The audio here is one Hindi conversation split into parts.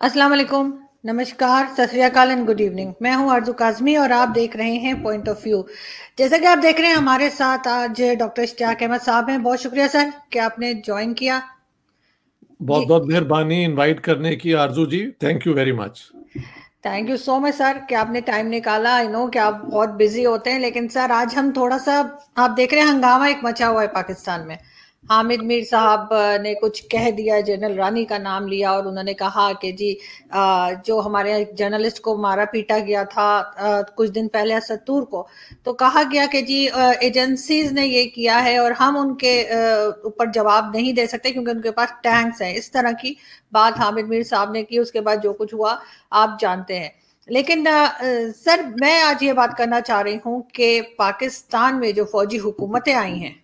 अस्सलाम वालेकुम, नमस्कार, सत श्री अकाल एंड गुड इवनिंग। मैं हूं आरजू काज़मी और आप देख रहे हैं पॉइंट ऑफ व्यू। जैसा कि आप देख रहे हैं, हमारे साथ आज डॉक्टर इश्तियाक अहमद साहब हैं। बहुत शुक्रिया सर कि आपने ज्वाइन किया। बहुत जी, बहुत मेहरबानी इनवाइट करने की Arzoo ji, thank you very much. Thank you so much sir कि आपने टाइम निकाला। आई नो कि आप बहुत बिजी होते हैं, लेकिन सर आज हम थोड़ा सा, आप देख रहे हैं हंगामा एक मचा हुआ है पाकिस्तान में। हामिद मीर साहब ने कुछ कह दिया, जनरल रानी का नाम लिया और उन्होंने कहा कि जी जो हमारे जर्नलिस्ट को मारा पीटा गया था कुछ दिन पहले असतूर को, तो कहा गया कि जी एजेंसीज ने ये किया है और हम उनके ऊपर जवाब नहीं दे सकते क्योंकि उनके पास टैंक्स हैं। इस तरह की बात हामिद मीर साहब ने की। उसके बाद जो कुछ हुआ आप जानते हैं। लेकिन सर, मैं आज ये बात करना चाह रही हूँ कि पाकिस्तान में जो फौजी हुकूमतें आई हैं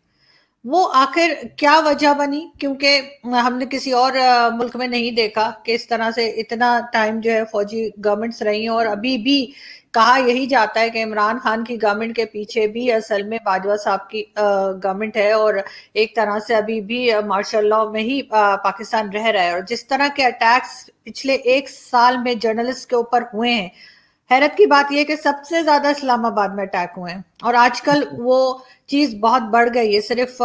वो आखिर क्या वजह बनी, क्योंकि हमने किसी और मुल्क में नहीं देखा कि इस तरह से इतना टाइम जो है फौजी गवर्नमेंट्स रही हैं। और अभी भी कहा यही जाता है कि इमरान खान की गवर्नमेंट के पीछे भी असल में बाजवा साहब की गवर्नमेंट है और एक तरह से अभी भी मार्शल लॉ में ही पाकिस्तान रह रहा है। और जिस तरह के अटैक्स पिछले एक साल में जर्नलिस्ट के ऊपर हुए हैं, हैरत की बात यह कि सबसे ज्यादा इस्लामाबाद में अटैक हुए हैं और आजकल वो चीज बहुत बढ़ गई है। सिर्फ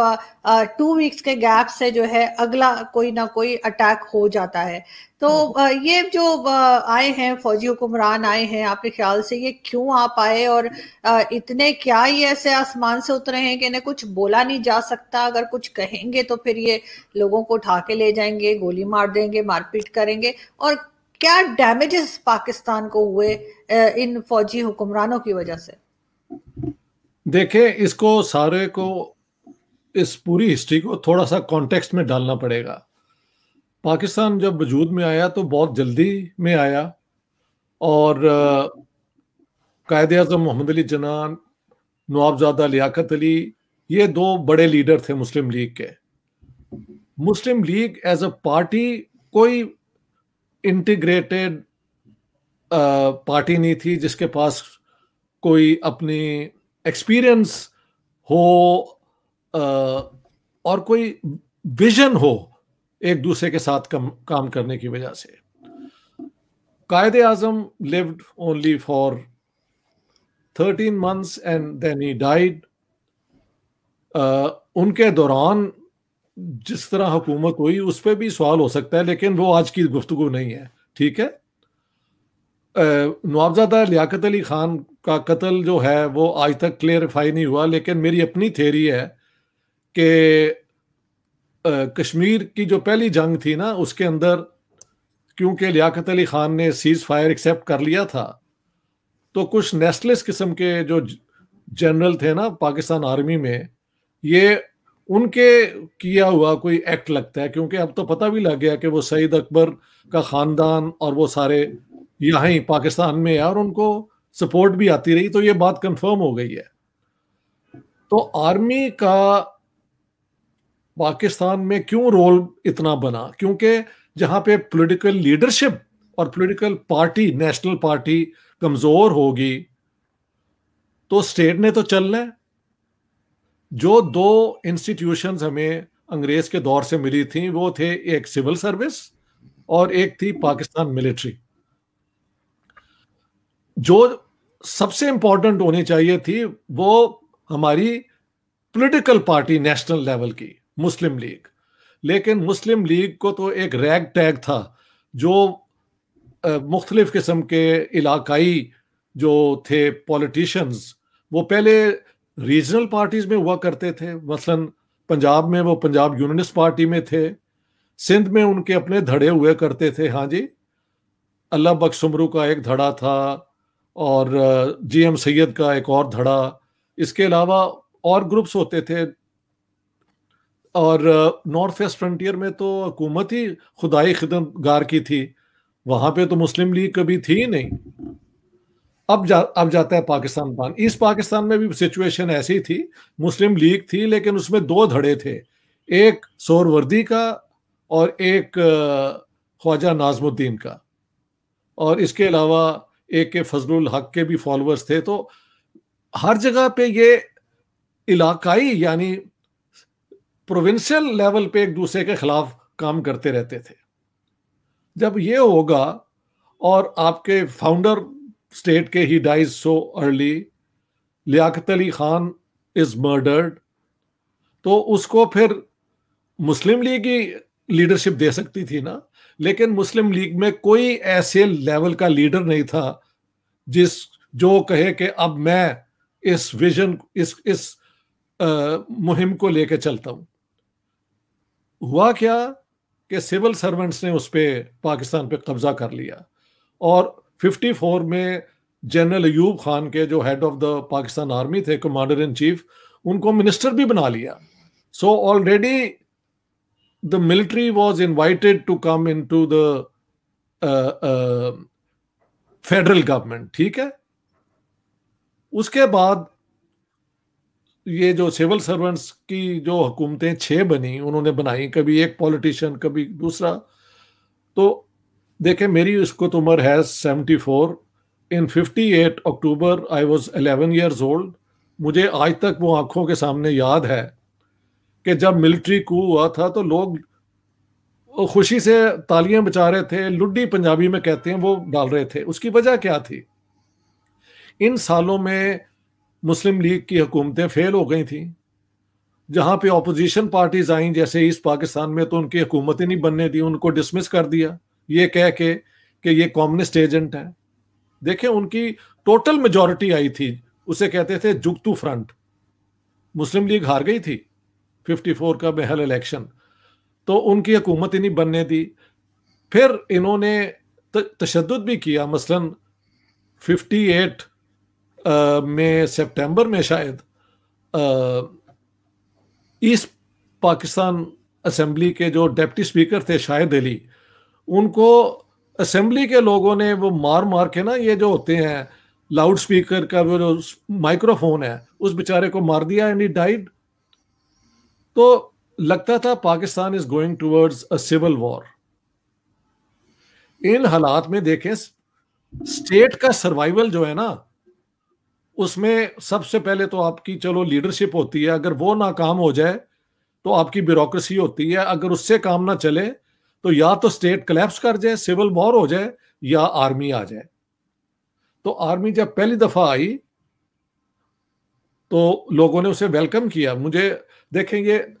2 वीक्स के गैप से जो है अगला कोई ना कोई अटैक हो जाता है। तो ये जो आए हैं फौजी हुक्मरान आए हैं, आपके ख्याल से ये क्यों आ पाए और इतने क्या ये ऐसे आसमान से उतरे हैं कि इन्हें कुछ बोला नहीं जा सकता? अगर कुछ कहेंगे तो फिर ये लोगों को उठा के ले जाएंगे, गोली मार देंगे, मारपीट करेंगे। और क्या डैमेजेस पाकिस्तान को हुए इन फौजी हुक्मरानों की वजह से? देखें, इसको सारे को, इस पूरी हिस्ट्री को थोड़ा सा कॉन्टेक्स्ट में डालना पड़ेगा। पाकिस्तान जब वजूद में आया तो बहुत जल्दी में आया और कायदे आज़म मोहम्मद अली जिन्ना, नवाबजादा लियाकत अली, ये दो बड़े लीडर थे मुस्लिम लीग के। मुस्लिम लीग एज अ पार्टी कोई इंटीग्रेटेड पार्टी नहीं थी जिसके पास कोई अपनी एक्सपीरियंस हो और कोई विजन हो एक दूसरे के साथ काम करने की वजह से। Quaid-e-Azam lived only for 13 months and then he died. उनके दौरान जिस तरह हुकूमत हुई उस पर भी सवाल हो सकता है, लेकिन वो आज की गुफ्तगू नहीं है। ठीक है, नवाबजादा लियाकत अली खान का कत्ल जो है वो आज तक क्लियरिफाई नहीं हुआ, लेकिन मेरी अपनी थ्योरी है कि कश्मीर की जो पहली जंग थी ना, उसके अंदर क्योंकि लियाकत अली खान ने सीज फायर एक्सेप्ट कर लिया था, तो कुछ नेशनलिस्ट किस्म के जो जनरल थे ना पाकिस्तान आर्मी में, ये उनके किया हुआ कोई एक्ट लगता है। क्योंकि अब तो पता भी लग गया कि वो सईद अकबर का खानदान और वो सारे यहाँ ही पाकिस्तान में है और उनको सपोर्ट भी आती रही, तो ये बात कंफर्म हो गई है। तो आर्मी का पाकिस्तान में क्यों रोल इतना बना? क्योंकि जहां पे पॉलिटिकल लीडरशिप और पॉलिटिकल पार्टी, नेशनल पार्टी कमजोर होगी तो स्टेट ने तो चलना है। जो दो इंस्टीट्यूशंस हमें अंग्रेज के दौर से मिली थी वो थे, एक सिविल सर्विस और एक थी पाकिस्तान मिलिट्री। जो सबसे इंपॉर्टेंट होनी चाहिए थी वो हमारी पॉलिटिकल पार्टी नेशनल लेवल की मुस्लिम लीग। लेकिन मुस्लिम लीग को तो एक रैग टैग था जो मुख्तलिफ किस्म के इलाकाई जो थे पॉलिटिशियंस, वो पहले रीजनल पार्टीज में हुआ करते थे। मसलन पंजाब में वो पंजाब यूनियनिस्ट पार्टी में थे, सिंध में उनके अपने धड़े हुए करते थे। हाँ जी, अल्लाह बख्श सुमरू का एक धड़ा था और जीएम सैयद का एक और धड़ा, इसके अलावा और ग्रुप्स होते थे। और नॉर्थ वेस्ट फ्रंटियर में तो हुकूमत ही खुदाई खिदमतगार की थी, वहां पे तो मुस्लिम लीग कभी थी ही नहीं। अब जाता है पाकिस्तान पान। ईस्ट पाकिस्तान में भी सिचुएशन ऐसी थी, मुस्लिम लीग थी लेकिन उसमें दो धड़े थे, एक सोहरवर्दी का और एक ख्वाजा नाजमुद्दीन का। और इसके अलावा AK फजलुल हक के भी फॉलोअर्स थे। तो हर जगह पे ये इलाकाई यानी प्रोविंशियल लेवल पे एक दूसरे के खिलाफ काम करते रहते थे। जब ये होगा और आपके फाउंडर स्टेट के ही dies so early, Liaquat Ali Khan is murdered, तो उसको फिर मुस्लिम लीग ही लीडरशिप दे सकती थी ना। लेकिन मुस्लिम लीग में कोई ऐसे लेवल का लीडर नहीं था जो कहे कि अब मैं इस विजन इस मुहिम को लेकर चलता हूं। हुआ क्या कि सिविल सर्वेंट्स ने उस पर पाकिस्तान पे कब्जा कर लिया और 54 में जनरल अयूब खान के जो head of the Pakistan army थे, कमांडर इन चीफ, उनको मिनिस्टर भी बना लिया। So already the military was invited to come into the federal government. ठीक है, उसके बाद ये जो सिविल सर्वेंट्स की जो हुकूमतें 6 बनी, उन्होंने बनाई, कभी एक पॉलिटिशियन कभी दूसरा। तो देखें, मेरी इसको तो उम्र है 74। इन 58 अक्टूबर आई वाज 11 ईयर्स ओल्ड। मुझे आज तक वो आंखों के सामने याद है कि जब मिलिट्री कू हुआ था तो लोग खुशी से तालियां बजा रहे थे, लुड्डी पंजाबी में कहते हैं वो डाल रहे थे। उसकी वजह क्या थी? इन सालों में मुस्लिम लीग की हुकूमतें फेल हो गई थी। जहां पे ऑपोजिशन पार्टीज आई जैसे ईस्ट पाकिस्तान में, तो उनकी हुकूमतें नहीं बनने दी, उनको डिसमिस कर दिया ये कह के कि ये कम्युनिस्ट एजेंट हैं। देखें, उनकी टोटल मेजॉरिटी आई थी, उसे कहते थे जुगतू फ्रंट। मुस्लिम लीग हार गई थी 54 का महल इलेक्शन, तो उनकी हुकूमत ही नहीं बनने दी। फिर इन्होंने तशद्दुद भी किया। मसलन 58 में सितंबर में शायद ईस्ट पाकिस्तान असेंबली के जो डिप्टी स्पीकर थे शाहिद अली, उनको असेंबली के लोगों ने वो मार मार के ना, ये जो होते हैं लाउड स्पीकर का वो जो माइक्रोफोन है, उस बेचारे को मार दिया एंड ही डाइड। तो लगता था Pakistan is going towards a civil war. इन हालात में देखें, स्टेट का सर्वाइवल जो है ना, उसमें सबसे पहले तो आपकी चलो लीडरशिप होती है, अगर वो नाकाम हो जाए तो आपकी ब्यूरोक्रेसी होती है। अगर उससे काम ना चले तो या तो स्टेट कोलैप्स कर जाए, सिविल वॉर हो जाए, या आर्मी आ जाए। तो आर्मी जब पहली दफा आई तो लोगों ने उसे वेलकम किया। मुझे देखें, ये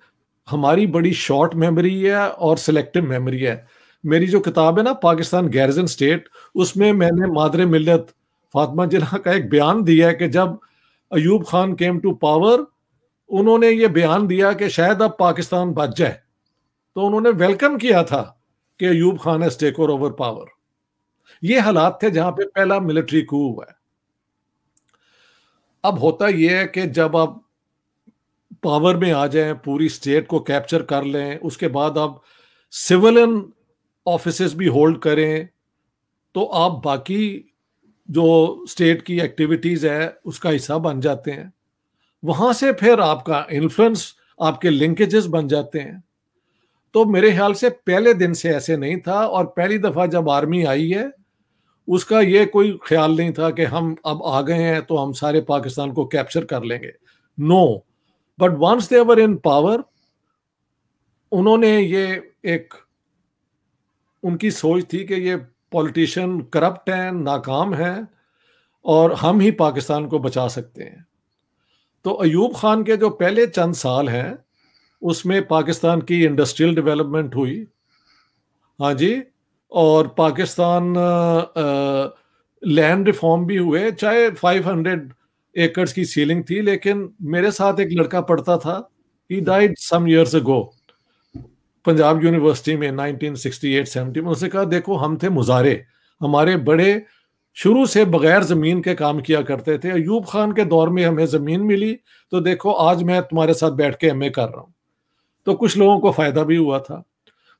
हमारी बड़ी शॉर्ट मेमोरी है और सिलेक्टिव मेमोरी है। मेरी जो किताब है ना, पाकिस्तान गैरिजन स्टेट, उसमें मैंने मादरे मिल्लत फातिमा जिन्ना का एक बयान दिया है कि जब Ayub Khan came to power, उन्होंने ये बयान दिया कि शायद अब पाकिस्तान बच जाए, तो उन्होंने वेलकम किया था कि Ayub Khan has take over power. ये हालात थे जहां पे पहला मिलिट्री कू हुआ है। अब होता यह है कि जब आप पावर में आ जाएं, पूरी स्टेट को कैप्चर कर लें, उसके बाद आप सिविलियन ऑफिसेस भी होल्ड करें, तो आप बाकी जो स्टेट की एक्टिविटीज है उसका हिस्सा बन जाते हैं। वहां से फिर आपका इन्फ्लुएंस, आपके लिंकेजेस बन जाते हैं। तो मेरे ख्याल से पहले दिन से ऐसे नहीं था, और पहली दफा जब आर्मी आई है उसका ये कोई ख्याल नहीं था कि हम अब आ गए हैं तो हम सारे पाकिस्तान को कैप्चर कर लेंगे। No, but once they were in power, उन्होंने ये एक उनकी सोच थी कि ये पॉलिटिशियन करप्ट हैं, नाकाम हैं, और हम ही पाकिस्तान को बचा सकते हैं। तो अयूब खान के जो पहले चंद साल हैं उसमें पाकिस्तान की इंडस्ट्रियल डेवलपमेंट हुई, हाँ जी, और पाकिस्तान लैंड रिफॉर्म भी हुए। चाहे 500 एकर्स की सीलिंग थी, लेकिन मेरे साथ एक लड़का पढ़ता था, he died some years ago, Punjab university में 1968-70 में। उसने कहा, देखो हम थे मुजारे, हमारे बड़े शुरू से बगैर जमीन के काम किया करते थे। अयूब खान के दौर में हमें जमीन मिली, तो देखो आज मैं तुम्हारे साथ बैठ के एमए कर रहा हूं। तो कुछ लोगों को फायदा भी हुआ था।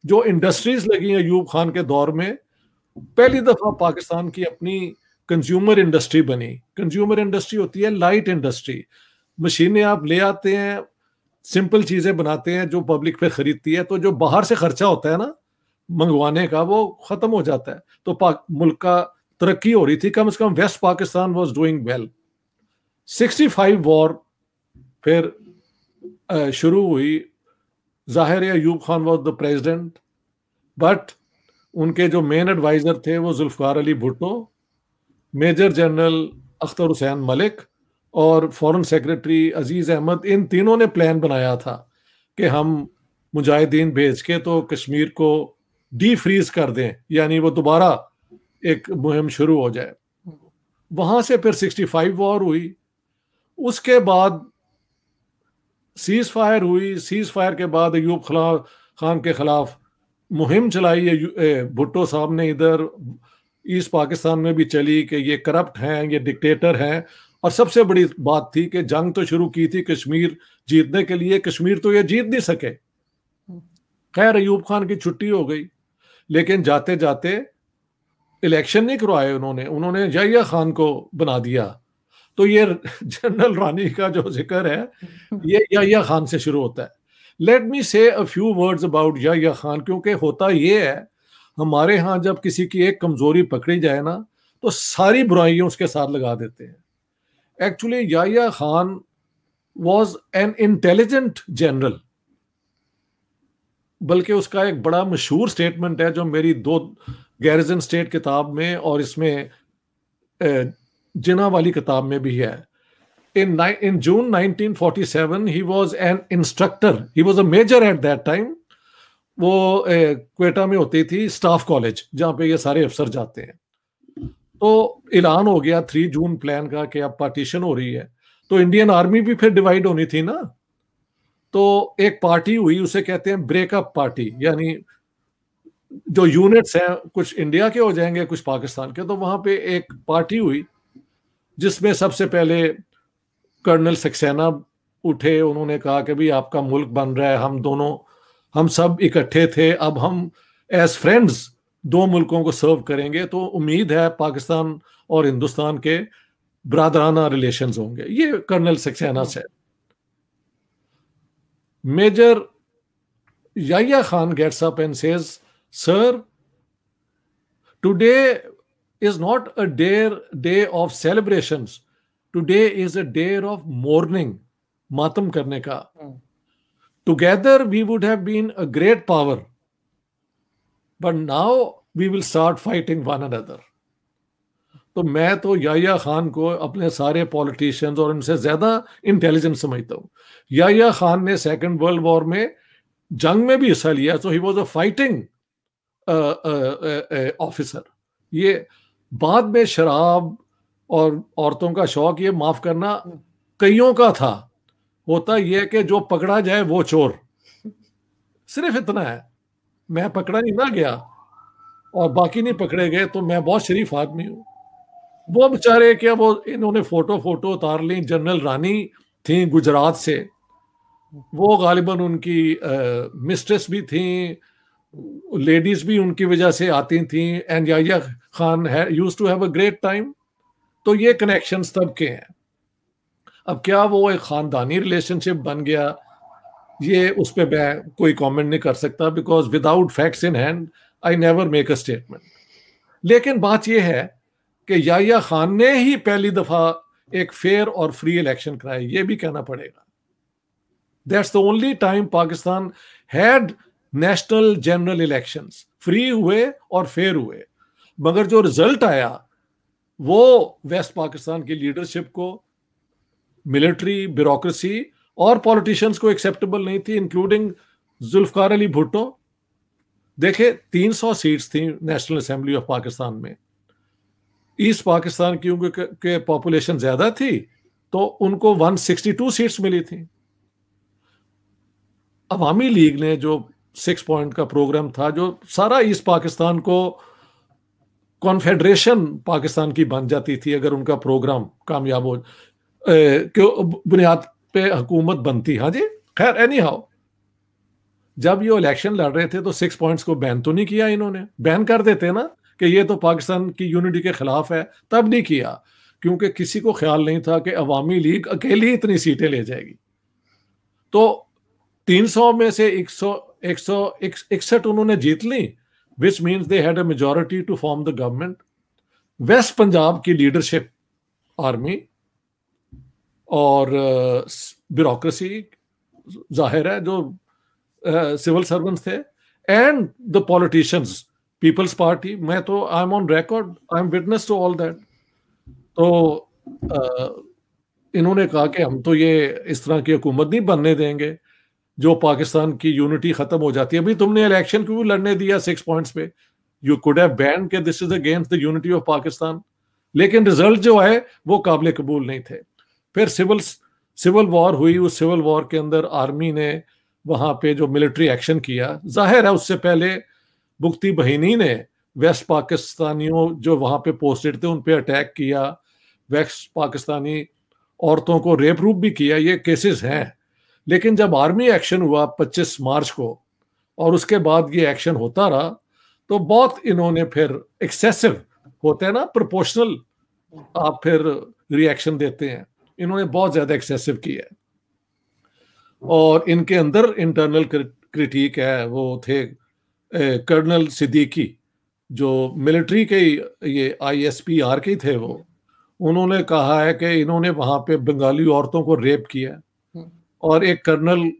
जो इंडस्ट्रीज लगी अयूब खान के दौर में, पहली दफा पाकिस्तान की अपनी कंज्यूमर इंडस्ट्री बनी। कंज्यूमर इंडस्ट्री होती है लाइट इंडस्ट्री, मशीनें आप ले आते हैं, सिंपल चीजें बनाते हैं जो पब्लिक पे खरीदती है, तो जो बाहर से खर्चा होता है ना मंगवाने का, वो खत्म हो जाता है। तो मुल्क का तरक्की हो रही थी, कम से कम west Pakistan was doing well. 65 war फिर शुरू हुई। ज़ाहिर Ayub Khan was the president, but उनके जो मेन एडवाइजर थे वो जुल्फकार अली भुट्टो, मेजर जनरल अख्तर हुसैन मलिक और फॉरेन सेक्रेटरी अजीज अहमद, इन तीनों ने प्लान बनाया था कि हम मुजाहिदीन भेज के तो कश्मीर को डी फ्रीज कर दें, यानी वो दोबारा एक मुहिम शुरू हो जाए। वहां से फिर 65 वॉर हुई, उसके बाद सीज फायर हुई। सीज फायर के बाद अयूब खान के खिलाफ मुहिम चलाई भुट्टो साहब ने, इधर ईस्ट पाकिस्तान में भी चली कि ये करप्ट हैं, ये डिक्टेटर हैं। और सबसे बड़ी बात थी कि जंग तो शुरू की थी कश्मीर जीतने के लिए, कश्मीर तो ये जीत नहीं सके। खैर अयूब खान की छुट्टी हो गई, लेकिन जाते जाते इलेक्शन नहीं करवाए उन्होंने याहिया खान को बना दिया। तो ये जनरल रानी का जो जिक्र है ये याहिया खान से शुरू होता है। Let me say a few words about Yahya Khan, क्योंकि होता ये है हमारे यहाँ जब किसी की एक कमजोरी पकड़ी जाए ना तो सारी बुराइयां उसके साथ लगा देते हैं। Actually Yahya Khan was an intelligent general, बल्कि उसका एक बड़ा मशहूर स्टेटमेंट है जो मेरी 2 गैरिजन स्टेट किताब में और इसमें जिना वाली किताब में भी है। In June 1947 he was an instructor, he was a major at that time। वो क्वेटा में होती थी स्टाफ कॉलेज जहाँ पे ये सारे अफसर जाते हैं। तो ऐलान हो गया 3 जून प्लान का कि अब पार्टीशन हो रही है, तो इंडियन आर्मी भी फिर डिवाइड होनी थी ना। तो एक पार्टी हुई, उसे कहते हैं ब्रेकअप पार्टी, यानी जो यूनिट्स हैं कुछ इंडिया के हो जाएंगे कुछ पाकिस्तान के। तो वहां पे एक पार्टी हुई जिसमें सबसे पहले कर्नल सक्सेना उठे, उन्होंने कहा कि भाई आपका मुल्क बन रहा है, हम सब इकट्ठे थे, अब हम एज फ्रेंड्स 2 मुल्कों को सर्व करेंगे, तो उम्मीद है पाकिस्तान और हिंदुस्तान के ब्रादराना रिलेशंस होंगे। ये कर्नल सक्सेना से। Major Yahya Khan gets up and says, sir today is not a day of celebrations, today is a day of mourning, मातम करने का। Together we would have been a great power, but now we will start fighting one another। तो मैं तो याहिया खान को अपने सारे पॉलिटिशियंस और उनसे ज्यादा इंटेलिजेंट समझता हूँ। याहिया खान ने 2nd वर्ल्ड वॉर में जंग में भी हिस्सा लिया, so he was a fighting officer. ये बाद में शराब और औरतों का शौक, ये माफ करना, कईयों का था। होता यह कि जो पकड़ा जाए वो चोर, सिर्फ इतना है। मैं पकड़ा नहीं ना गया और बाकी नहीं पकड़े गए, तो मैं बहुत शरीफ आदमी हूँ। वो बेचारे क्या, वो इन्होंने फोटो उतार ली। जनरल रानी थी गुजरात से, वो गालिबन उनकी मिस्ट्रेस भी थी, लेडीज भी उनकी वजह से आती थी। And Yahya Khan used to have a great time. तो ये कनेक्शंस तब के हैं। अब क्या वो एक खानदानी रिलेशनशिप बन गया, ये उस पर मैं कोई कमेंट नहीं कर सकता, because without facts in hand I never make a statement. लेकिन बात यह है कि याहिया खान ने ही पहली दफा एक फेयर और फ्री इलेक्शन कराए, ये भी कहना पड़ेगा। That's the only time Pakistan had national general elections, free हुए और फेयर हुए। मगर जो रिजल्ट आया वो वेस्ट पाकिस्तान की लीडरशिप को, मिलिट्री, ब्यूरोक्रेसी और पॉलिटिशियंस को एक्सेप्टेबल नहीं थी, इंक्लूडिंग जुल्फकार अली भुट्टो। देखे 300 सीट्स थी नेशनल असेंबली ऑफ पाकिस्तान में। ईस्ट पाकिस्तान की उनके पॉपुलेशन ज्यादा थी, तो उनको 162 सीट्स मिली थी। अवामी लीग ने जो 6 पॉइंट का प्रोग्राम था, जो सारा ईस्ट पाकिस्तान को कॉन्फेडरेशन पाकिस्तान की बन जाती थी अगर उनका प्रोग्राम कामयाब हो, क्यों बुनियाद पे हुकूमत बनती। हाँ जी, खैर एनी हाउ, जब ये इलेक्शन लड़ रहे थे तो 6 पॉइंट्स को बैन तो नहीं किया इन्होंने। बैन कर देते ना कि ये तो पाकिस्तान की यूनिटी के खिलाफ है, तब नहीं किया, क्योंकि किसी को ख्याल नहीं था कि अवामी लीग अकेली इतनी सीटें ले जाएगी। तो 300 में से 161 उन्होंने जीत ली, which means they had a majority to form the government। West Punjab की लीडरशिप, आर्मी और ब्यूरोक्रेसी, जाहिर है जो सिविल सर्वेंट्स थे, and the politicians, Peoples Party, मैं तो I am on record, I am witness to all that. तो इन्होंने कहा कि हम तो ये इस तरह की हुकूमत नहीं बनने देंगे जो पाकिस्तान की यूनिटी खत्म हो जाती है। अभी तुमने इलेक्शन क्यों लड़ने दिया 6 पॉइंट्स पे? यू कुड हैव बैन के this is against the unity of Pakistan, लेकिन रिजल्ट जो है वो काबिल कबूल नहीं थे। फिर सिविल वॉर हुई, उस सिविल वॉर के अंदर आर्मी ने वहां पे जो मिलिट्री एक्शन किया, जाहिर है उससे पहले बुख्ती बहिनी ने वेस्ट पाकिस्तानियों जो वहां पे पोस्टेड थे उन पे अटैक किया, वेस्ट पाकिस्तानी औरतों को रेप रूप भी किया, ये केसेस हैं। लेकिन जब आर्मी एक्शन हुआ 25 मार्च को और उसके बाद ये एक्शन होता रहा, तो बहुत इन्होंने फिर एक्सेसिव होते हैं ना, प्रोपोर्शनल आप फिर रिएक्शन देते हैं, इन्होंने बहुत ज्यादा एक्सेसिव किया है। और इनके अंदर इंटरनल क्रिटिक है, वो थे कर्नल सिद्दीकी जो मिलिट्री के ये ISPR के थे, वो उन्होंने कहा है कि इन्होंने वहां पे बंगाली औरतों को रेप किया। और एक कर्नल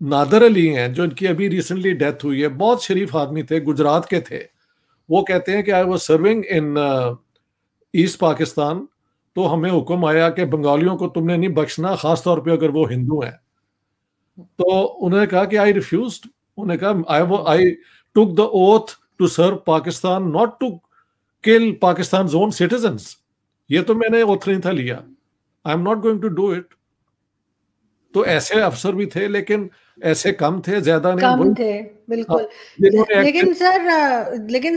नादर अली हैं जो इनकी अभी रिसेंटली डेथ हुई है, बहुत शरीफ आदमी थे, गुजरात के थे, वो कहते हैं कि I was serving in east Pakistan, तो हमें हुक्म आया कि बंगालियों को तुमने नहीं बख्शना, खास तौर पे अगर वो हिंदू हैं। तो उन्होंने कहा कि आई रिफ्यूज्ड, उन्होंने कहा I took the oath to serve Pakistan, not to kill Pakistan own citizens. ये तो मैंने ओथ नहीं था लिया, I am not going to do it. तो ऐसे अफसर भी थे, लेकिन ऐसे कम थे, ज्यादा नहीं, कम थे बिल्कुल। लेकिन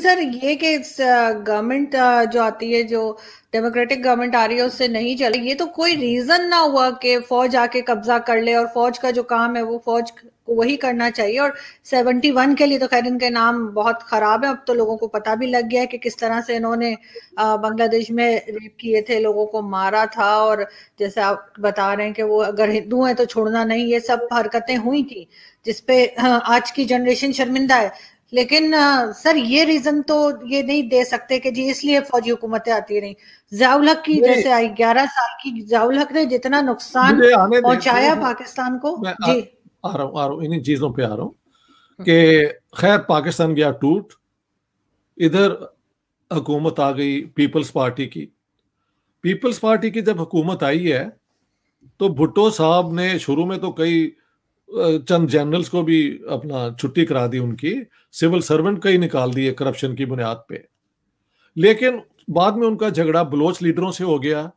सर ये कि गवर्नमेंट जो आती है, जो डेमोक्रेटिक गवर्नमेंट आ रही है, उससे नहीं चले, ये तो कोई रीजन ना हुआ कि फौज आके कब्जा कर ले, और फौज का जो काम है वो फौज को वही करना चाहिए। और 71 के लिए तो खैर इनके नाम बहुत खराब है, अब तो लोगों को पता भी लग गया है कि किस तरह से इन्होंने बांग्लादेश में रेप किए थे, लोगों को मारा था, और जैसे आप बता रहे हैं कि वो अगर हिंदू है तो छोड़ना नहीं, ये सब हरकतें हुई थी जिसपे आज की जनरेशन शर्मिंदा है। लेकिन सर ये रीजन तो ये नहीं दे सकते कि जी इसलिए फौजी हुकूमतें आती रही। ज़ियाउल हक की जैसे आई, 11 साल की ज़ियाउल हक ने जितना नुकसान पहुंचाया पाकिस्तान को। जी आ रहा हूँ इन्हीं चीजों पे आ रहा हूँ कि खैर पाकिस्तान गया टूट, इधर हुकूमत आ गई पीपल्स पार्टी की। पीपल्स पार्टी की जब हुकूमत आई है तो भुट्टो साहब ने शुरू में तो कई चंद जनरल्स को भी अपना छुट्टी करा दी, उनकी सिविल सर्वेंट कई निकाल दिए करप्शन की बुनियाद पे। लेकिन बाद में उनका झगड़ा बलोच लीडरों से हो गया,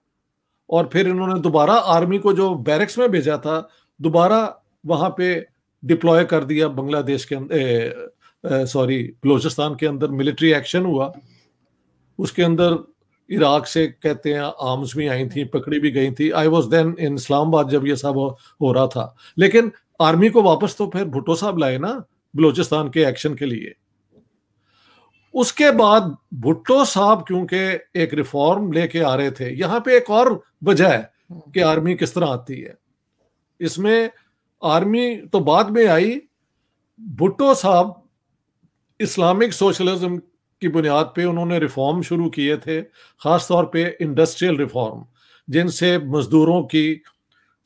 और फिर इन्होंने दोबारा आर्मी को जो बैरक्स में भेजा था दोबारा वहां पे डिप्लॉय कर दिया बांग्लादेश के अंदर, सॉरी बलोचिस्तान के अंदर मिलिट्री एक्शन हुआ। उसके अंदर इराक से कहते हैं आर्म्स भी आई थी, पकड़ी भी गई थी। I was then in Islamabad जब ये सब हो रहा था। लेकिन आर्मी को वापस तो फिर भुट्टो साहब लाए ना बलोचिस्तान के एक्शन के लिए। उसके बाद भुट्टो साहब क्योंकि एक रिफॉर्म लेके आ रहे थे, यहां पे एक और वजह है कि आर्मी किस तरह आती है। इसमें आर्मी तो बाद में आई, भुट्टो साहब इस्लामिक सोशलिज्म की बुनियाद पे उन्होंने रिफॉर्म शुरू किए थे, खास तौर पे इंडस्ट्रियल रिफॉर्म, जिनसे मजदूरों की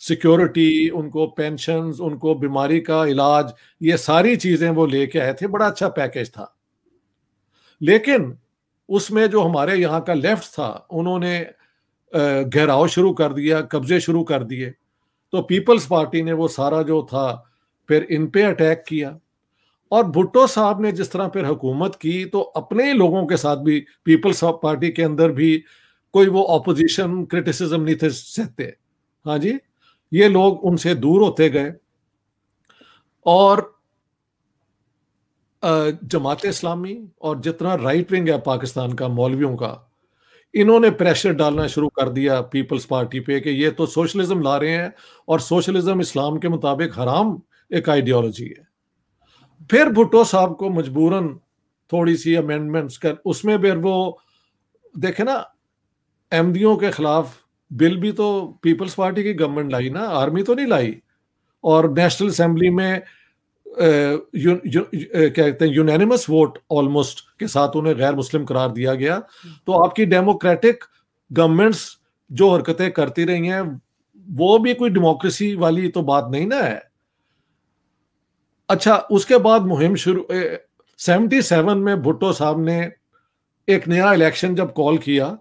सिक्योरिटी, उनको पेंशन्स, उनको बीमारी का इलाज, ये सारी चीजें वो लेके आए थे। बड़ा अच्छा पैकेज था। लेकिन उसमें जो हमारे यहाँ का लेफ्ट था, उन्होंने घेराव शुरू कर दिया, कब्जे शुरू कर दिए। तो पीपल्स पार्टी ने वो सारा जो था फिर इन पे अटैक किया। और भुट्टो साहब ने जिस तरह फिर हुकूमत की, तो अपने ही लोगों के साथ भी पीपल्स पार्टी के अंदर भी कोई वो ऑपोजिशन क्रिटिसिज्म नहीं थे सहते। हाँ जी, ये लोग उनसे दूर होते गए। और जमात इस्लामी और जितना राइट विंग है पाकिस्तान का, मौलवियों का, इन्होंने प्रेशर डालना शुरू कर दिया पीपल्स पार्टी पे कि ये तो सोशलिज्म ला रहे हैं, और सोशलिज्म इस्लाम के मुताबिक हराम एक आइडियोलॉजी है। फिर भुट्टो साहब को मजबूरन थोड़ी सी अमेंडमेंट्स कर, उसमें फिर वो देखे ना, अहमदियों के खिलाफ बिल भी तो पीपल्स पार्टी की गवर्नमेंट लाई ना, आर्मी तो नहीं लाई। और नेशनल असेंबली में क्या कहते हैं यूनानिमस वोट ऑलमोस्ट के साथ उन्हें गैर मुस्लिम करार दिया गया। तो आपकी डेमोक्रेटिक गवर्नमेंट्स जो हरकतें करती रही हैं वो भी कोई डेमोक्रेसी वाली तो बात नहीं ना है। अच्छा, उसके बाद मुहिम शुरू 77 में भुट्टो साहब ने एक नया इलेक्शन जब कॉल किया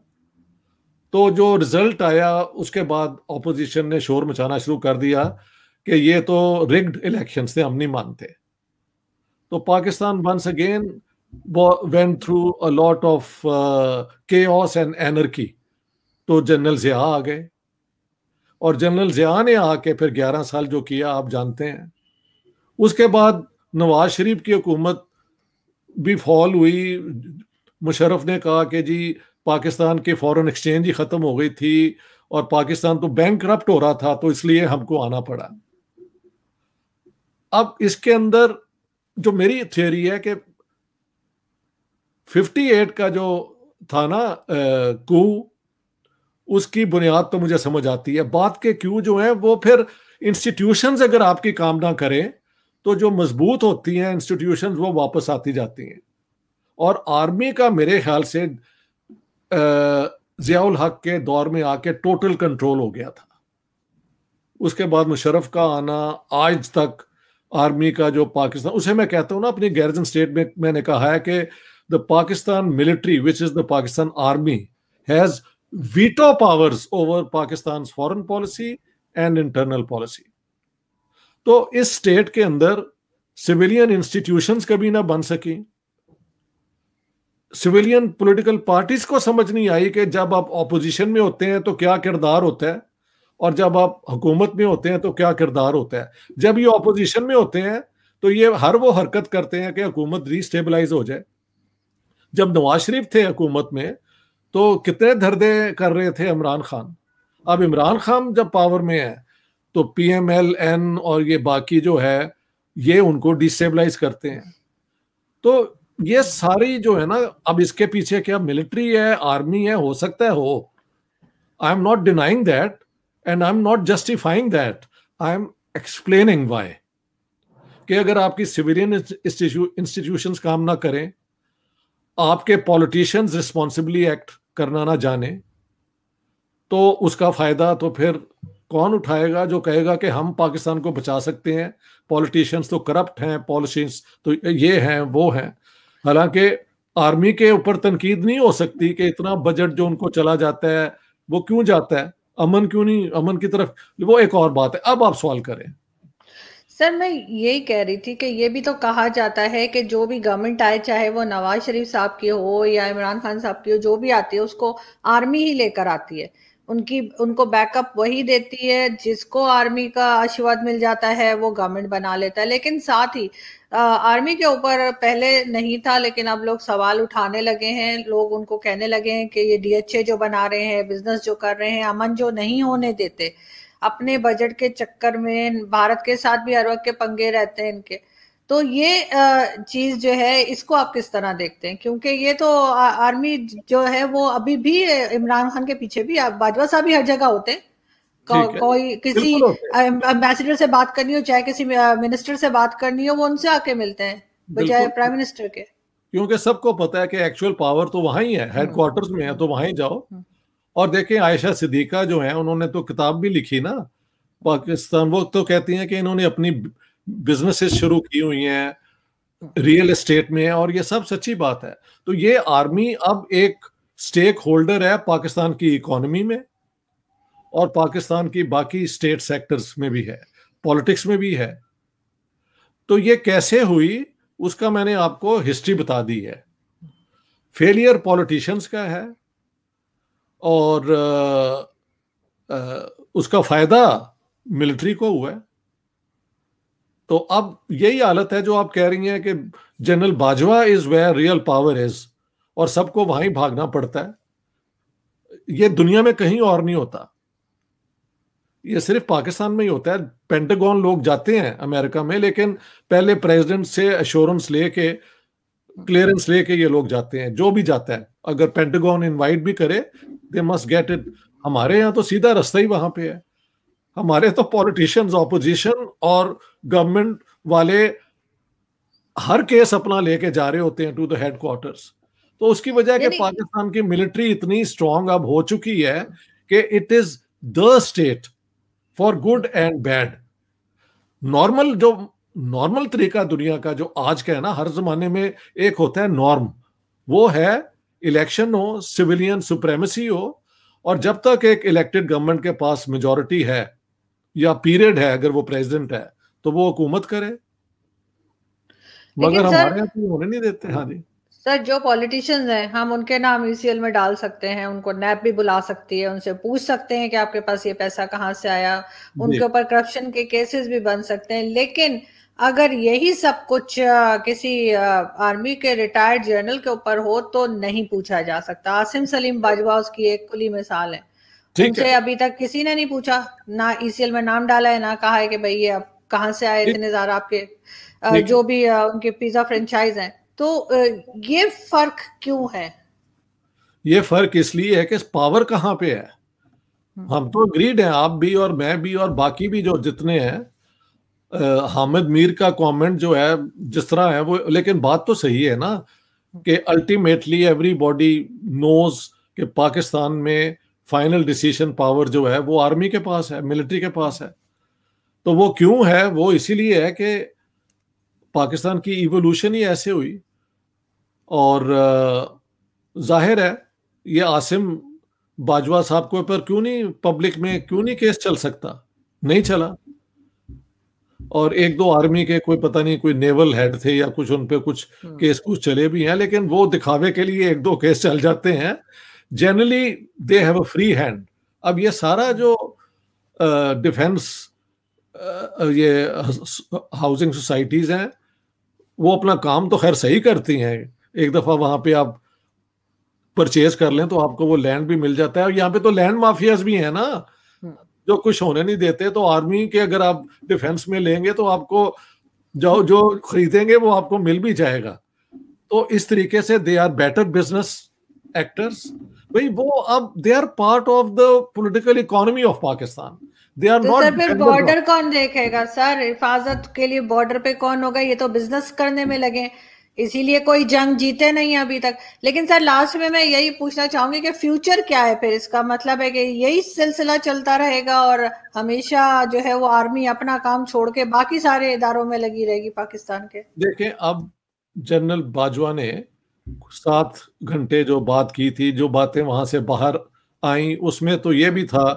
तो जो रिजल्ट आया उसके बाद ऑपोजिशन ने शोर मचाना शुरू कर दिया कि ये तो रिग्ड इलेक्शन थे, हम नहीं मानते। तो Pakistan once again went through a lot of chaos and anarchy. तो जनरल जिया आ गए और जनरल जिया ने आके फिर 11 साल जो किया आप जानते हैं। उसके बाद नवाज शरीफ की हुकूमत भी फॉल हुई। मुशर्रफ ने कहा कि जी पाकिस्तान की फॉरेन एक्सचेंज ही खत्म हो गई थी और पाकिस्तान तो बैंकरप्ट हो रहा था, तो इसलिए हमको आना पड़ा। अब इसके अंदर जो मेरी थियोरी है कि 58 का जो था ना कू, उसकी बुनियाद तो मुझे समझ आती है। बात के क्यों जो है वो फिर इंस्टीट्यूशंस अगर आपकी काम ना करें तो जो मजबूत होती हैं इंस्टीट्यूशंस वो वापस आती जाती हैं। और आर्मी का मेरे ख्याल से जियाउल हक के दौर में आके टोटल कंट्रोल हो गया था। उसके बाद मुशर्रफ का आना, आज तक आर्मी का जो पाकिस्तान, उसे मैं कहता हूं ना अपनी गैरजन स्टेट में मैंने कहा है कि the Pakistan military which is the Pakistan army has veto powers over Pakistan foreign policy and internal policy. तो इस स्टेट के अंदर सिविलियन इंस्टीट्यूशंस कभी ना बन सकी। सिविलियन पॉलिटिकल पार्टीज को समझ नहीं आई कि जब आप ऑपोजिशन में होते हैं तो क्या किरदार होता है और जब आप हुकूमत में होते हैं तो क्या किरदार होता है। जब ये ऑपोजिशन में होते हैं तो ये हर वो हरकत करते हैं कि हुकूमत रीस्टेबलाइज हो जाए। जब नवाज शरीफ थे हुकूमत में तो कितने धरदे कर रहे थे इमरान खान। अब इमरान खान जब पावर में है तो PMLN और ये बाकी जो है ये उनको डिस्टेबलाइज करते हैं। तो ये सारी जो है ना, अब इसके पीछे क्या मिलिट्री है, आर्मी है, हो सकता है हो। I am not denying that and I am not justifying that, I am explaining why. कि अगर आपकी सिविलियन इंस्टीट्यूशंस काम ना करें, आपके पॉलिटिशियंस रिस्पॉन्सिबली एक्ट करना ना जाने, तो उसका फायदा तो फिर कौन उठाएगा जो कहेगा कि हम पाकिस्तान को बचा सकते हैं। पॉलिटिशियंस तो करप्ट हैं, पॉलिटिशियंस तो ये हैं वो हैं। हालांकि आर्मी के ऊपर तनकीद नहीं हो सकती कि इतना बजट जो उनको चला जाता है वो क्यों जाता है, अमन क्यों नहीं, अमन की तरफ, वो एक और बात है। अब आप सवाल करें। सर मैं यही कह रही थी कि ये भी तो कहा जाता है कि जो भी गवर्नमेंट आए, चाहे वो नवाज शरीफ साहब की हो या इमरान खान साहब की हो, जो भी आती है उसको आर्मी ही लेकर आती है। उनको बैकअप वही देती है। जिसको आर्मी का आशीर्वाद मिल जाता है वो गवर्नमेंट बना लेता है। लेकिन साथ ही आर्मी के ऊपर पहले नहीं था, लेकिन अब लोग सवाल उठाने लगे हैं। लोग उनको कहने लगे हैं कि ये DHA जो बना रहे हैं, बिजनेस जो कर रहे हैं, अमन जो नहीं होने देते, अपने बजट के चक्कर में भारत के साथ भी हर वक्त के पंगे रहते हैं इनके। तो ये चीज जो है इसको आप किस तरह देखते हैं? क्योंकि ये तो आर्मी जो है वो अभी भी इमरान खान के पीछे भी, बाजवा साहब भी हर जगह होते हैं। कोई किसी एम्बेसडर से बात करनी हो, चाहे किसी मिनिस्टर से बात करनी हो, वो उनसे आके मिलते हैं बजाय प्राइम मिनिस्टर के। क्योंकि सबको पता है कि एक्चुअल पावर तो वहां ही है, हेडक्वार्टर्स में है, तो वहां ही जाओ। और देखें आयशा सिद्दीका जो है उन्होंने तो किताब भी लिखी ना पाकिस्तान। वो तो कहती हैं कि इन्होंने अपनी बिजनेसेस शुरू की हुई हैं रियल एस्टेट में, और ये सब सच्ची बात है। तो ये आर्मी अब एक स्टेक होल्डर है पाकिस्तान की इकोनॉमी में और पाकिस्तान की बाकी स्टेट सेक्टर्स में भी है, पॉलिटिक्स में भी है। तो ये कैसे हुई उसका मैंने आपको हिस्ट्री बता दी है। फेलियर पॉलिटिशियंस का है और उसका फायदा मिलिट्री को हुआ है। तो अब यही हालत है जो आप कह रही हैं कि general Bajwa is where real power is, और सबको वहां ही भागना पड़ता है। ये दुनिया में कहीं और नहीं होता, ये सिर्फ पाकिस्तान में ही होता है। पेंटागन लोग जाते हैं अमेरिका में, लेकिन पहले प्रेसिडेंट से एश्योरेंस लेके, क्लियरेंस लेके ये लोग जाते हैं। जो भी जाता है, अगर पेंटागन इनवाइट भी करे, दे मस्ट गेट इट। हमारे यहाँ तो सीधा रास्ता ही वहां पे है। हमारे तो पॉलिटिशियंस, ऑपोजिशन और गवर्नमेंट वाले हर केस अपना लेके जा रहे होते हैं टू द हेडक्वार्टर्स। तो उसकी वजह कि नहीं नहीं। पाकिस्तान की मिलिट्री इतनी स्ट्रांग अब हो चुकी है कि it is the state for good and bad. Normal जो नॉर्मल तरीका दुनिया का जो आज का है ना, हर जमाने में एक होता है नॉर्म, वो है इलेक्शन हो, सिविलियन सुप्रेमेसी हो, और जब तक एक इलेक्टेड गवर्नमेंट के पास मेजोरिटी है या पीरियड है, अगर वो प्रेसिडेंट है, तो वो हुकूमत करे। मगर लेकिन सर, हमारे यहाँ तो होने नहीं देते। हाँ जी। सर जो पॉलिटिशियंस हैं, हम उनके नाम ईसीएल में डाल सकते हैं, उनको नैप भी बुला सकती है, उनसे पूछ सकते हैं कि आपके पास ये पैसा कहाँ से आया, जी। उनके ऊपर करप्शन के केसेस भी बन सकते हैं। लेकिन अगर यही सब कुछ किसी आर्मी के रिटायर्ड जनरल के ऊपर हो तो नहीं पूछा जा सकता। आसिम सलीम बाजवा उसकी एक खुली मिसाल है। ठीक है। उनसे अभी तक किसी ने नहीं पूछा, ना ईसीएल में नाम डाला है, ना कहा है कि भाई ये अब कहाँ से आए ठीक। इतने ज्यादा आपके ठीक है। जो भी उनके पिज्जा फ्रेंचाइज हैं। तो ये फर्क क्यों है? ये फर्क इसलिए है कि पावर कहाँ पे है। हम्म, हम तो अग्रीड हैं, आप भी और मैं भी और बाकी भी जो जितने हैं। हामिद मीर का कमेंट जो है जिस तरह है वो, लेकिन बात तो सही है ना कि अल्टीमेटली एवरीबॉडी नोज कि पाकिस्तान में फाइनल डिसीजन पावर जो है वो आर्मी के पास है, मिलिट्री के पास है। तो वो क्यों है? वो इसीलिए है कि पाकिस्तान की इवोल्यूशन ही ऐसे हुई। और जाहिर है ये आसिम बाजवा साहब को पर क्यों नहीं, पब्लिक में क्यों नहीं केस चल सकता? नहीं चला। और एक दो आर्मी के कोई पता नहीं कोई नेवल हेड थे या कुछ, उन पे कुछ केस कुछ चले भी हैं, लेकिन वो दिखावे के लिए एक दो केस चल जाते हैं। Generally they have a free hand. अब ये सारा जो डिफेंस ये हाउसिंग सोसाइटीज हैं, वो अपना काम तो खैर सही करती हैं। एक दफा वहां पे आप परचेज कर लें तो आपको वो लैंड भी मिल जाता है। और यहाँ पे तो लैंड माफियाज भी हैं ना, जो कुछ होने नहीं देते। तो आर्मी के अगर आप डिफेंस में लेंगे तो आपको जो जो खरीदेंगे वो आपको मिल भी जाएगा। तो इस तरीके से they are better business actors. भाई वो अब they are part of the political economy of Pakistan. They are तो नॉट सर फिर डिपेंडेंट ऑन। बॉर्डर कौन देखेगा सर? हिफाजत के लिए बॉर्डर पे कौन होगा? ये तो बिजनेस करने में लगे, इसीलिए कोई जंग जीते नहीं अभी तक। लेकिन सर लास्ट में मैं यही पूछना चाहूंगी कि फ्यूचर क्या है फिर? इसका मतलब है कि यही सिलसिला चलता रहेगा और हमेशा जो है वो आर्मी अपना काम छोड़ के बाकी सारे इदारों में लगी रहेगी पाकिस्तान के? देखें, अब जनरल बाजवा ने 7 घंटे जो बात की थी, जो बातें वहां से बाहर आई, उसमें तो ये भी था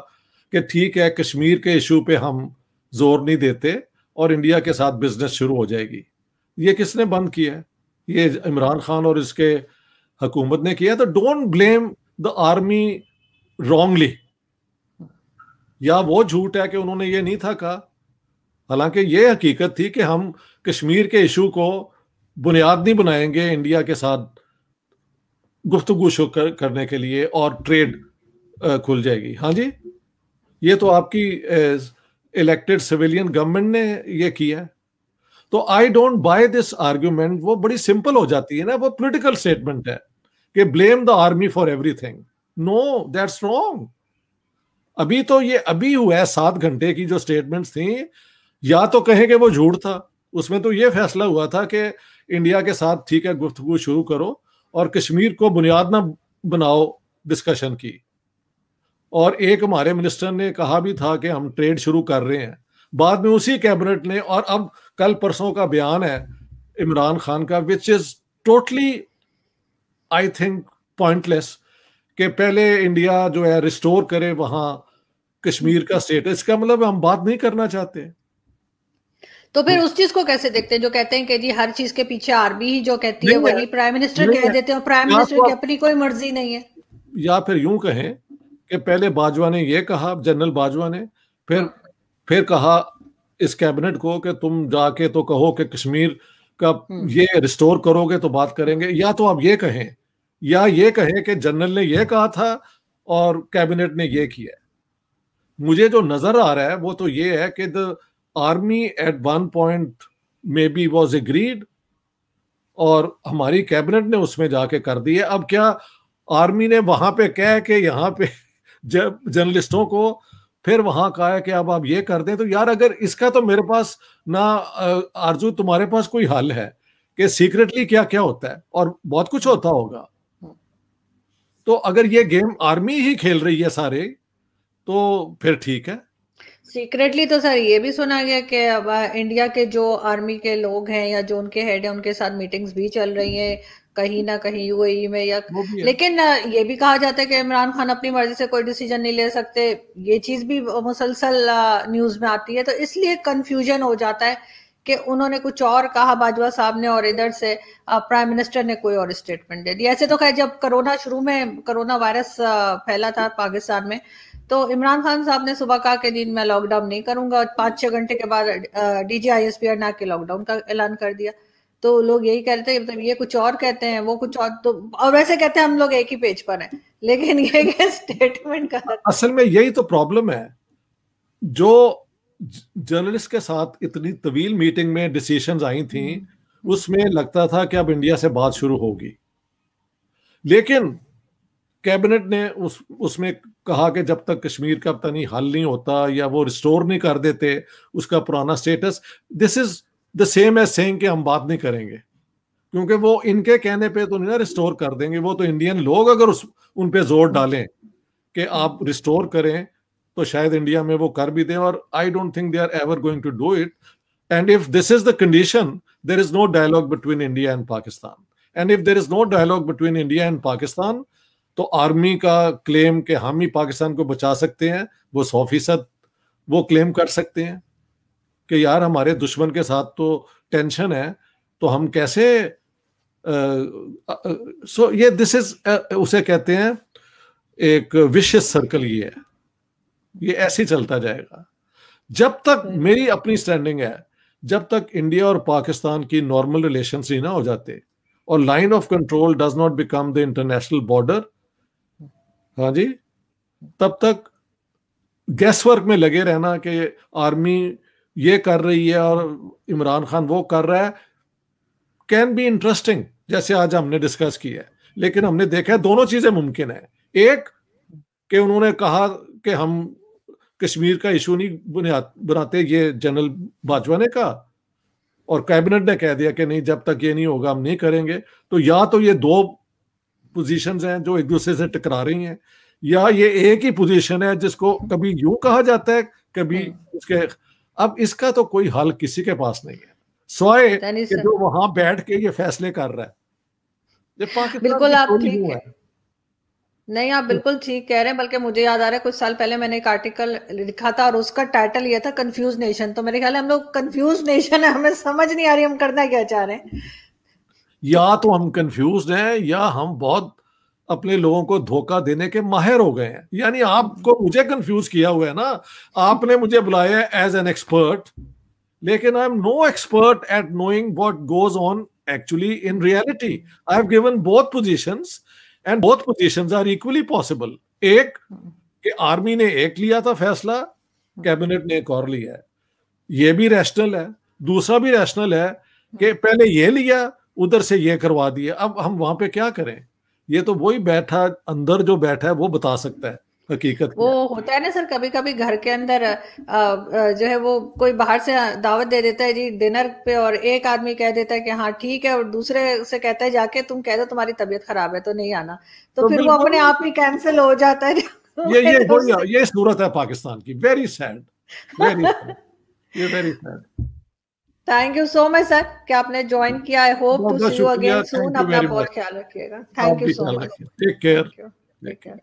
कि ठीक है कश्मीर के इशू पे हम जोर नहीं देते और इंडिया के साथ बिजनेस शुरू हो जाएगी। ये किसने बंद किया है? ये इमरान खान और इसके हुकूमत ने किया। तो don't blame the army wrongly. या वो झूठ है कि उन्होंने ये नहीं था कहा, हालांकि ये हकीकत थी कि हम कश्मीर के इशू को बुनियाद नहीं बनाएंगे इंडिया के साथ गुफ्तगू करने के लिए और ट्रेड खुल जाएगी। हाँ जी, ये तो आपकी इलेक्टेड सिविलियन गवर्नमेंट ने ये किया है। तो I don't by this argument. वो बड़ी सिंपल हो जाती है ना, वो पॉलिटिकल स्टेटमेंट है कि blame the army for everything. No, that's wrong. अभी तो ये अभी हुआ है, 7 घंटे की जो स्टेटमेंट्स थी, या तो कहें कि वो झूठ था, उसमें तो ये फैसला हुआ था कि इंडिया के साथ ठीक है गुफ्तगू शुरू करो और कश्मीर को बुनियाद ना बनाओ डिस्कशन की। और एक हमारे मिनिस्टर ने कहा भी था कि हम ट्रेड शुरू कर रहे हैं। बाद में उसी कैबिनेट ने, और अब कल परसों का बयान है इमरान खान का, which is totally I think pointless, कि पहले इंडिया जो है रिस्टोर करे वहां कश्मीर का स्टेटस। का मतलब हम बात नहीं करना चाहते। तो फिर उस चीज को कैसे देखते हैं जो कहते हैं कि जी हर चीज के पीछे आर्मी ही जो कहती है नहीं है, वही प्राइम मिनिस्टर नहीं कह है। देते हैं, प्राइम या मिनिस्टर तो की आप, अपनी कोई मर्जी नहीं है? या फिर यूं कहें कि पहले बाजवा ने ये कहा, जनरल बाजवा ने, फिर फिर कहा इस कैबिनेट को कि तुम जाके तो कहो कि कश्मीर का ये रिस्टोर करोगे तो बात करेंगे। या तो आप ये कहें, या ये कहें कि जनरल ने ये कहा था और कैबिनेट ने ये किया। मुझे जो नजर आ रहा है वो तो ये है कि the army at one point may be was agreed और हमारी कैबिनेट ने उसमें जाके कर दी है। अब क्या आर्मी ने वहां पे कह के यहाँ पे जब जर्नलिस्टों को फिर वहां कहा है कि अब आप ये कर दें, तो यार अगर इसका तो मेरे पास ना आरजू तुम्हारे पास कोई हल है कि सीक्रेटली क्या क्या होता है, और बहुत कुछ होता होगा। तो अगर ये गेम आर्मी ही खेल रही है सारे, तो फिर ठीक है। सीक्रेटली तो सर ये भी सुना गया कि अब इंडिया के जो आर्मी के लोग हैं या जो उनके हेड हैं उनके साथ मीटिंग्स भी चल रही हैं कहीं ना कहीं यूएई में, या वो भी है। लेकिन ये भी कहा जाता है कि इमरान खान अपनी मर्जी से कोई डिसीजन नहीं ले सकते। ये चीज भी मुसलसल न्यूज में आती है, तो इसलिए कंफ्यूजन हो जाता है कि उन्होंने कुछ और कहा बाजवा साहब ने और इधर से प्राइम मिनिस्टर ने कोई और स्टेटमेंट दे दी। ऐसे तो खैर जब कोरोना वायरस फैला था पाकिस्तान में, तो इमरान खान साहब ने सुबह कहा कि दिन मैं लॉकडाउन नहीं करूंगा, 5-6 घंटे के बाद डीजीआईएसपी ना के लॉकडाउन का ऐलान कर दिया। तो लोग यही कहते हैं, मतलब ये कुछ और कहते हैं वो कुछ और, तो और वैसे कहते हैं हम लोग एक ही पेज पर हैं, लेकिन ये स्टेटमेंट का असल में यही तो प्रॉब्लम है। जो जर्नलिस्ट के साथ इतनी तवील मीटिंग में डिसीजंस आई थी, उसमें लगता था कि अब इंडिया से बात शुरू होगी, लेकिन कैबिनेट ने उसमें कहा कि जब तक कश्मीर का पता नहीं हल नहीं होता या वो रिस्टोर नहीं कर देते उसका पुराना status, this is the same as saying कि हम बात नहीं करेंगे, क्योंकि वो इनके कहने पे तो नहीं ना रिस्टोर कर देंगे। वो तो इंडियन लोग अगर उन पे जोर डालें कि आप रिस्टोर करें, तो शायद इंडिया में वो कर भी दें, और I don't think they are ever going to do it. And if this is the condition, there is no dialogue between India and Pakistan, and if there is no dialogue between India and Pakistan, तो आर्मी का क्लेम कि हम ही पाकिस्तान को बचा सकते हैं, वो 100% वो क्लेम कर सकते हैं कि यार हमारे दुश्मन के साथ तो टेंशन है, तो हम कैसे सो ये दिस इज उसे कहते हैं एक विशियस सर्कल। ये ऐसे ही चलता जाएगा जब तक, मेरी अपनी स्टैंडिंग है, जब तक इंडिया और पाकिस्तान की नॉर्मल रिलेशंस ही ना हो जाते और line of control does not become the international border, हाँ जी, तब तक गैस वर्क में लगे रहना कि आर्मी ये कर रही है और इमरान खान वो कर रहा है, कैन बी इंटरेस्टिंग, जैसे आज हमने डिस्कस किया है। लेकिन हमने देखा है दोनों चीजें मुमकिन है। एक कि उन्होंने कहा कि हम कश्मीर का इशू नहीं बनाते, ये जनरल बाजवा ने कहा, और कैबिनेट ने कह दिया कि नहीं, जब तक ये नहीं होगा हम नहीं करेंगे। तो या तो ये दो पोजीशंस हैं जो एक दूसरे से टकरा रही हैं, या ये एक ही पोजीशन है जिसको कभी यूं कहा जाता है कभी उसके। अब इसका तो कोई हल किसी के पास नहीं है, सिवाय कि जो वहां बैठ के ये फैसले कर रहा है। ये पाकिस्तान बिल्कुल आप ठीक है। है, नहीं आप बिल्कुल ठीक कह रहे हैं। बल्कि मुझे याद आ रहा है कुछ साल पहले मैंने एक आर्टिकल लिखा था और उसका टाइटल ये था कंफ्यूज नेशन। तो मेरे ख्याल है हम लोग कंफ्यूज नेशन है, हमें समझ नहीं आ रही हम करना क्या चाह रहे हैं। या तो हम कंफ्यूज हैं या हम बहुत अपने लोगों को धोखा देने के माहिर हो गए हैं। यानी आपको मुझे कंफ्यूज किया हुआ है ना, आपने मुझे बुलाया एज एन एक्सपर्ट, लेकिन I am no expert at knowing what goes on actually in reality. I have given both positions and both positions are equally possible. एक कि आर्मी ने एक लिया था फैसला, कैबिनेट ने एक और लिया है, ये भी रैशनल है। दूसरा भी रैशनल है कि पहले ये लिया, उधर से ये करवा दिया, अब हम वहां पे क्या करें? ये तो वही बैठा अंदर जो बैठा है वो बता सकता है हकीकत। वो होता है ना सर, कभी कभी घर के अंदर जो है वो कोई बाहर से दावत दे देता है जी डिनर पे, और एक आदमी कह देता है कि हाँ ठीक है, और दूसरे से कहता है जाके तुम कह दो तुम्हारी तबीयत खराब है तो नहीं आना, तो फिर वो अपने आप ही कैंसिल हो जाता है। ये सूरत है पाकिस्तान की। वेरी सैड, वेरी ये very sad. Thank you so much sir कि आपने ज्वाइन किया। I hope to see you again soon. अपना बहुत ख्याल रखिएगा। Thank you so much. Take care.